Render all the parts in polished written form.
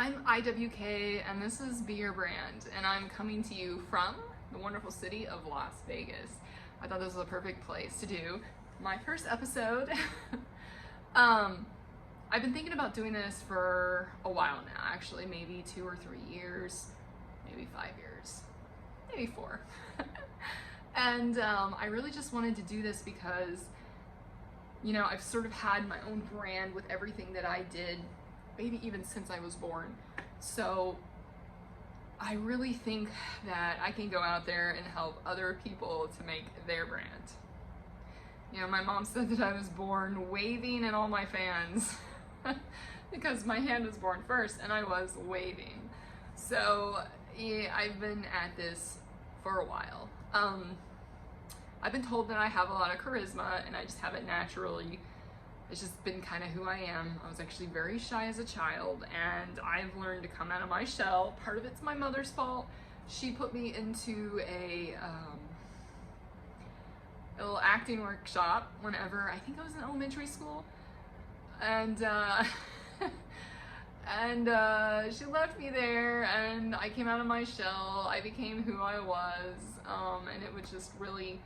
I'm IWK, and this is Be Your Brand, and I'm coming to you from the wonderful city of Las Vegas. I thought this was a perfect place to do my first episode. I've been thinking about doing this for a while now, actually, maybe 2 or 3 years, maybe 5 years, maybe 4. And I really just wanted to do this because, you know, I've sort of had my own brand with everything that I did, maybe even since I was born. So I really think that I can go out there and help other people to make their brand. You know, my mom said that I was born waving at all my fans because my hand was born first and I was waving. So yeah, I've been at this for a while. I've been told that I have a lot of charisma and I just have it naturally. It's just been kind of who I am. I was actually very shy as a child, and I've learned to come out of my shell. Part of it's my mother's fault. She put me into a little acting workshop whenever, I think I was in elementary school, and she left me there, and I came out of my shell. I became who I was, and it was just really,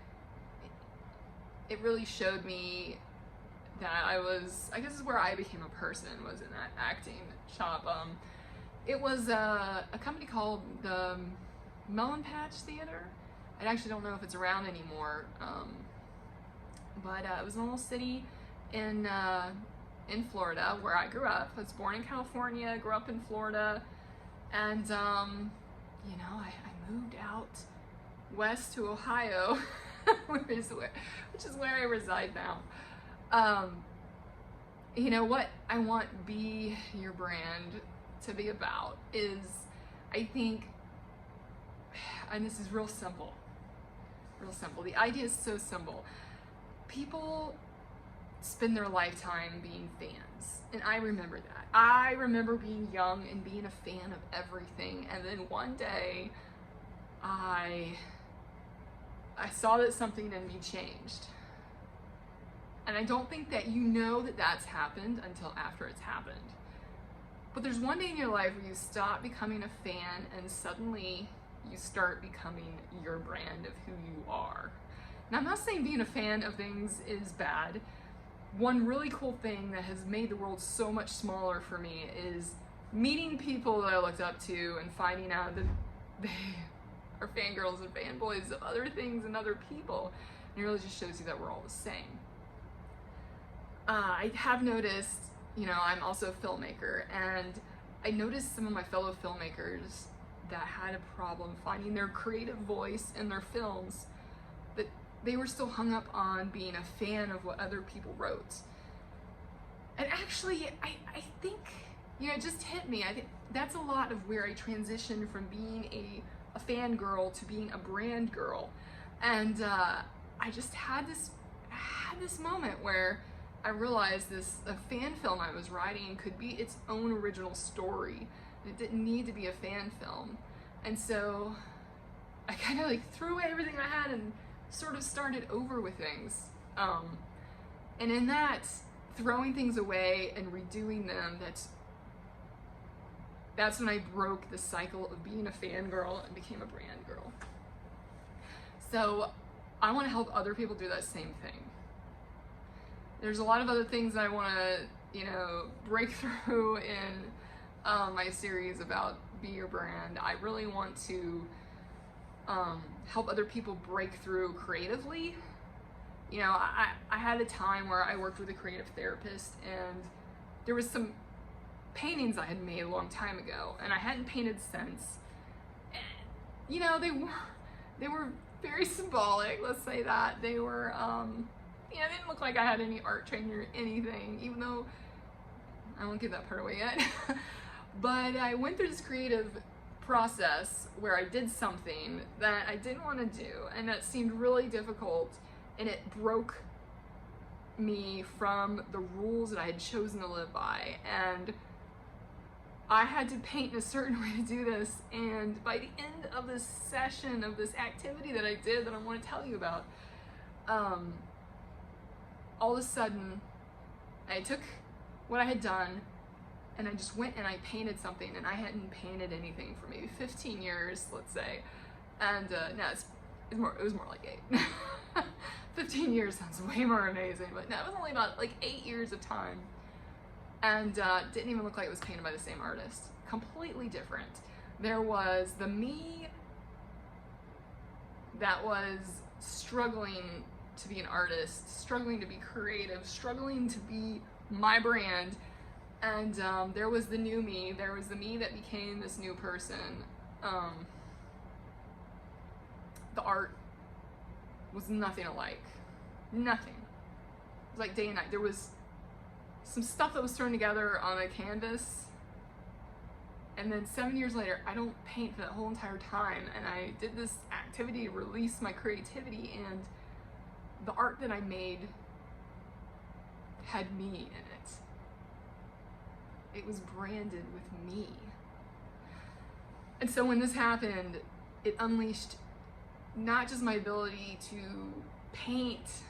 it really showed me that I guess is where I became a person, was in that acting shop. It was a company called the Melon Patch Theater. I actually don't know if it's around anymore, but it was a little city in Florida where I grew up. I was born in California, grew up in Florida, and you know, I moved out west to Ohio, which is where I reside now. You know what I want Be Your Brand to be about is, I think, and this is real simple. The idea is so simple. People spend their lifetime being fans, and I remember that. I remember being young and being a fan of everything, and then one day I saw that something in me changed. And I don't think that you know that that's happened until after it's happened. But there's one day in your life where you stop becoming a fan and suddenly you start becoming your brand of who you are. Now, I'm not saying being a fan of things is bad. One really cool thing that has made the world so much smaller for me is meeting people that I looked up to and finding out that they are fangirls and fanboys of other things and other people. And it really just shows you that we're all the same. I have noticed, you know, I'm also a filmmaker, and I noticed some of my fellow filmmakers that had a problem finding their creative voice in their films, that they were still hung up on being a fan of what other people wrote. And actually, I think, you know, it just hit me. I think that's a lot of where I transitioned from being a fangirl to being a brand girl. And I just had this moment where I realized a fan film I was writing could be its own original story. It didn't need to be a fan film. And so I kind of like threw away everything I had and sort of started over with things. And in that, throwing things away and redoing them, that's when I broke the cycle of being a fangirl and became a brand girl. So I want to help other people do that same thing. There's a lot of other things I want to, you know, break through in my series about Be Your Brand. I really want to help other people break through creatively. You know, I had a time where I worked with a creative therapist, and there was some paintings I had made a long time ago, and I hadn't painted since. And, you know, they were very symbolic, let's say that. They were, you know, it didn't look like I had any art training or anything, even though I won't give that part away yet. But I went through this creative process where I did something that I didn't want to do, and that seemed really difficult, and it broke me from the rules that I had chosen to live by. And I had to paint in a certain way to do this, and by the end of this session, of this activity that I did that I want to tell you about, all of a sudden I took what I had done and I just went and I painted something, and I hadn't painted anything for maybe 15 years, let's say. And no, it was more like 8. 15 years sounds way more amazing, but no, it was only about like 8 years of time. And didn't even look like it was painted by the same artist. Completely different. There was the me that was struggling to be an artist, struggling to be creative, struggling to be my brand. And there was the new me. There was the me that became this new person. The art was nothing alike. Nothing. It was like day and night. There was some stuff that was thrown together on a canvas, and then 7 years later, I don't paint for that whole entire time, and I did this activity to release my creativity, and the art that I made had me in it. It was branded with me. And so when this happened, it unleashed not just my ability to paint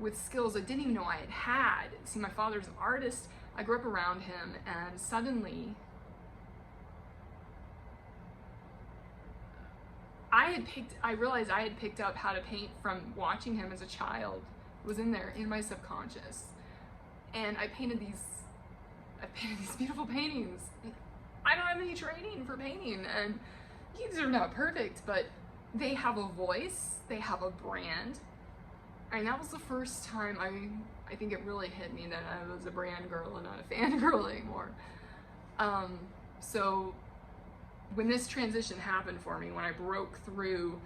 with skills I didn't even know I had. See, my father's an artist. I grew up around him, and suddenly I realized I had picked up how to paint from watching him as a child. It was in there, in my subconscious. And I painted these beautiful paintings. I don't have any training for painting, and these are not perfect, but they have a voice, they have a brand. And that was the first time I think it really hit me that I was a brand girl and not a fan girl anymore. So when this transition happened for me, when I broke through,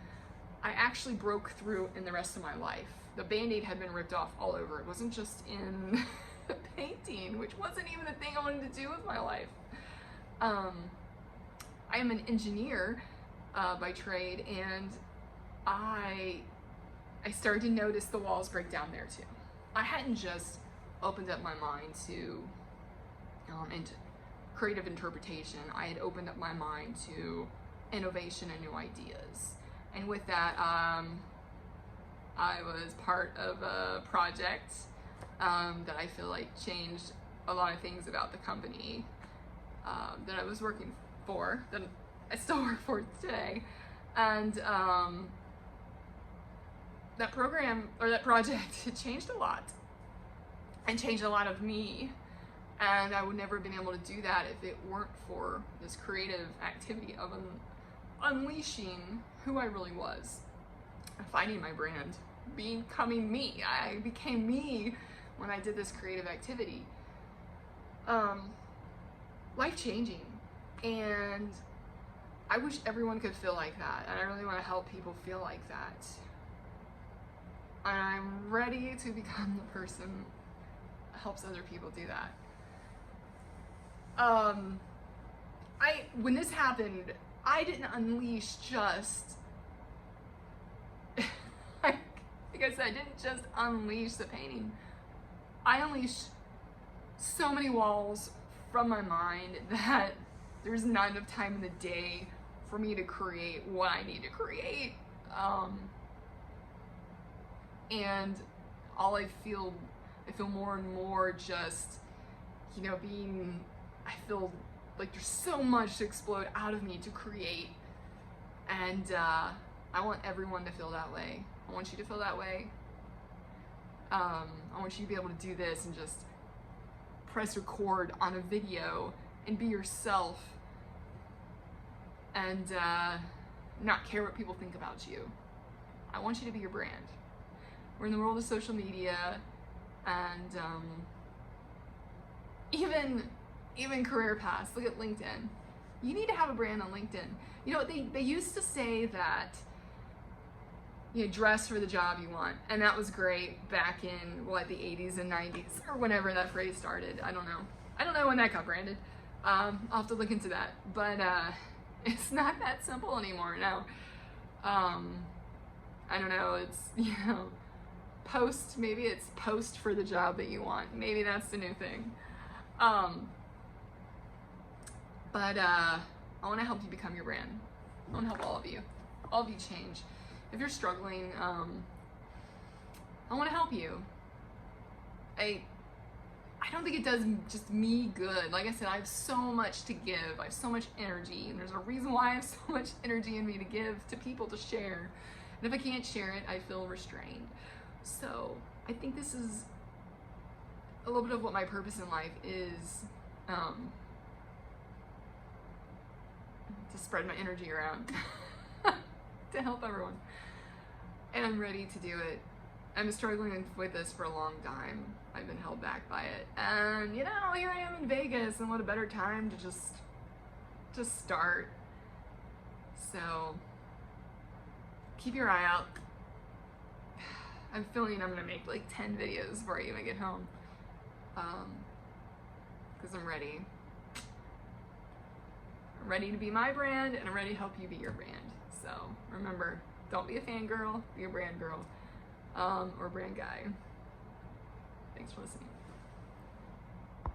I actually broke through in the rest of my life. The Band-Aid had been ripped off all over. It wasn't just in painting, which wasn't even a thing I wanted to do with my life. I am an engineer by trade, and I started to notice the walls break down there too. I hadn't just opened up my mind to into creative interpretation. I had opened up my mind to innovation and new ideas. And with that, I was part of a project that I feel like changed a lot of things about the company that I was working for, that I still work for today. And that program, or that project, it changed a lot, and changed a lot of me. And I would never have been able to do that if it weren't for this creative activity of unleashing who I really was, finding my brand, becoming me. I became me when I did this creative activity. Life-changing. And I wish everyone could feel like that, and I really want to help people feel like that. And I'm ready to become the person that helps other people do that. When this happened, I didn't unleash just, like I said, I didn't just unleash the painting. I unleashed so many walls from my mind that there's not enough time in the day for me to create what I need to create. And I feel more and more just, I feel like there's so much to explode out of me to create. And I want everyone to feel that way. I want you to feel that way. I want you to be able to do this and just press record on a video and be yourself, and not care what people think about you. I want you to be your brand. We're in the world of social media, and even career paths. Look at LinkedIn. You need to have a brand on LinkedIn. They used to say that dress for the job you want, and that was great back in the 80s and 90s, or whenever that phrase started. I don't know when that got branded. I'll have to look into that, but it's not that simple anymore. No. I don't know. It's maybe it's post for the job that you want. Maybe that's the new thing. But I want to help you become your brand. I want to help all of you change. If you're struggling, I want to help you. I I don't think it does just me good. Like I said, I have so much to give. I have so much energy, and there's a reason why I have so much energy in me to give to people to share. And if I can't share it, I feel restrained. So I think this is a little bit of what my purpose in life is, to spread my energy around, to help everyone. And I'm ready to do it. I'm struggling with this for a long time. I've been held back by it. And, you know, here I am in Vegas, and what a better time to just start. So, keep your eye out. I'm feeling I'm gonna make like 10 videos before I even get home. Because I'm ready. I'm ready to be my brand, and I'm ready to help you be your brand. So, remember, don't be a fangirl, be a brand girl. Or brand guy. Thanks for listening.